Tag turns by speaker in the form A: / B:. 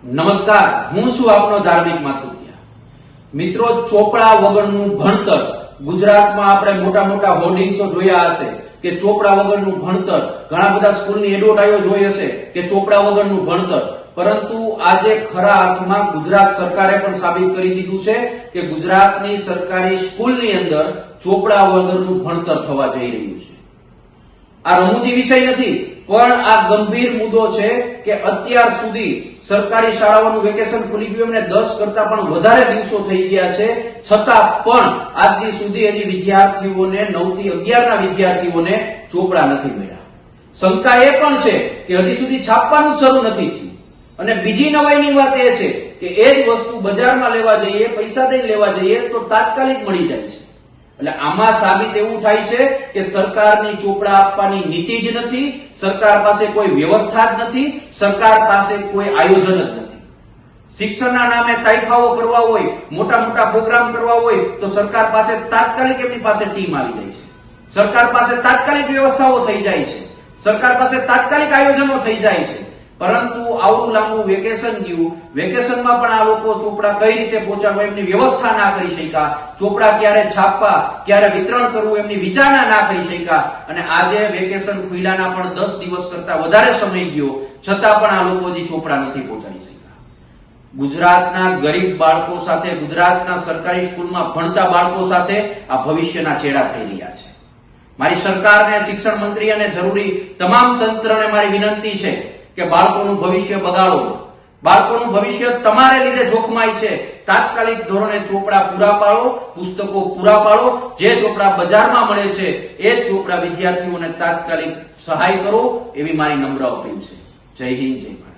A: નમસ્કાર, હું છું આપનો ધાર્મિક માથુકિયા. મિત્રો, ચોપડા વગરનું ભણતર ગુજરાતમાં આપણે મોટા મોટા હોર્ડિંગ્સો જોયા હશે કે ચોપડા વગરનું ભણતર, ઘણા બધા સ્કૂલની એડવર્ટાઈઝો જોઈ હશે કે ચોપડા વગરનું ભણતર. પરંતુ આજે ખરા અર્થમાં ગુજરાત સરકારે પણ સાબિત કરી દીધું છે કે ગુજરાતની સરકારી સ્કૂલની અંદર ચોપડા વગરનું ભણતર થવા જઈ રહ્યું છે. આ રમૂજી વિષય નથી, પણ આ ગંભીર મુદ્દો છે કે અત્યાર સુધી સરકારી શાળાઓનું વેકેશન ખુલી ગયું અને 10 કરતા પણ વધારે દિવસો થઈ ગયા છે, છતાં પણ આજ દી સુધી હજી વિદ્યાર્થીઓને 9 થી 11 ના વિદ્યાર્થીઓને ચોપડા નથી મળ્યા. શંકા એ પણ છે કે હજી સુધી છાપવાનું શરૂ નથી થયું. અને બીજી નવાઈની વાત એ છે કે એ જ વસ્તુ બજારમાં લેવા જઈએ, પૈસા દઈને લેવા જઈએ તો તાત્કાલિક મળી જાય છે. એટલે આમાં સાબિત એવું થાય છે કે સરકારની ચોપડા આપવાની નીતિ જ નથી, સરકાર પાસે કોઈ વ્યવસ્થા જ નથી, સરકાર પાસે કોઈ આયોજન જ નથી. શિક્ષણના નામે તાઇફાઓ કરવા હોય, મોટા મોટા પ્રોગ્રામ કરવા હોય તો સરકાર પાસે તાત્કાલિક એમની પાસે ટીમ આવી જાય છે, સરકાર પાસે તાત્કાલિક વ્યવસ્થાઓ થઈ જાય છે, સરકાર પાસે તાત્કાલિક આયોજનો થઈ જાય છે. પરંતુ આવડું લાંબુ વેકેશન ગયું, વેકેશનમાં પણ આ લોકો ચોપડા કઈ રીતે પહોંચાડવા એમની વ્યવસ્થા ના કરી શક્યા, ચોપડા ક્યારે છાપવા, ક્યારે વિતરણ કરવું એમની વિચારણા ના કરી શક્યા. અને આજે વેકેશન ખુલ્યાના પણ 10 દિવસ કરતા વધારે સમય ગયો, છતાં પણ આ લોકો હજી ચોપડા નથી પહોંચાડી શક્યા. ગુજરાતના ગરીબ બાળકો સાથે, ગુજરાતના સરકારી સ્કૂલમાં ભણતા બાળકો સાથે આ ભવિષ્યના ચેડા થઈ રહ્યા છે. મારી સરકારને, શિક્ષણ મંત્રી અને જરૂરી તમામ તંત્રને મારી વિનંતી છે કે બાળકોનું ભવિષ્ય બગાડો, બાળકોનું ભવિષ્ય તમારે લીધે જોખમાય છે. તાત્કાલિક ધોરણે ચોપડા પૂરા પાડો, પુસ્તકો પૂરા પાડો. જે ચોપડા બજારમાં મળે છે એ જ ચોપડા વિદ્યાર્થીઓને તાત્કાલિક સહાય કરો, એવી મારી નમ્ર અપીલ છે. જય હિન્દ, જય ભારત.